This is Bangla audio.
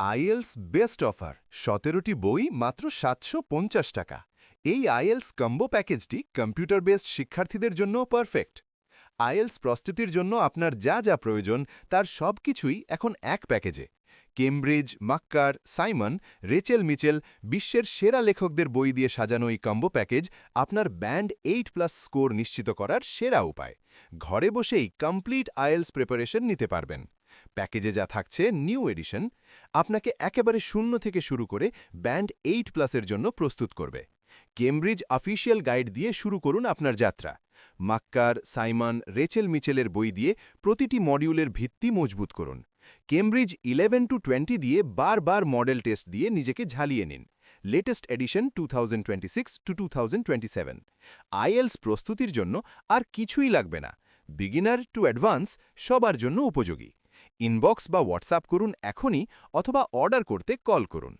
আইএলস বেস্ট অফার 17টি বই মাত্র ৭৫০ টাকা। এই আইএলস কম্বো প্যাকেজটি কম্পিউটার বেসড শিক্ষার্থীদের জন্য পারফেক্ট। আইএলস প্রস্তুতির জন্য আপনার যা যা প্রয়োজন তার সবকিছুই এখন এক প্যাকেজে। Cambridge, Makkar, Simon, Rachel Mitchell বিশ্বের সেরা লেখকদের বই দিয়ে সাজানো এই কম্বো প্যাকেজ আপনার ব্যান্ড 8+ স্কোর নিশ্চিত করার সেরা উপায়। ঘরে বসেই কমপ্লিট আইএলস প্রিপারেশন নিতে পারবেন। প্যাকেজে যা থাকছে নিউ এডিশন আপনাকে একেবারে শূন্য থেকে শুরু করে ব্যান্ড 8+এর জন্য প্রস্তুত করবে। কেমব্রিজ অফিসিয়াল গাইড দিয়ে শুরু করুন আপনার যাত্রা। মাক্কার, সাইমন, রেচেল মিচেলের বই দিয়ে প্রতিটি মডিউলের ভিত্তি মজবুত করুন। কেমব্রিজ 11 to 20 দিয়ে বারবার মডেল টেস্ট দিয়ে নিজেকে ঝালিয়ে নিন। Latest addition 2026 to 2027। আইএলস প্রস্তুতির জন্য আর কিছুই লাগবে না। বিগিনার টু অ্যাডভান্স সবার জন্য উপযোগী। ইনবক্স বা হোয়াটসঅ্যাপ করুন এখনই, অথবা অর্ডার করতে কল করুন।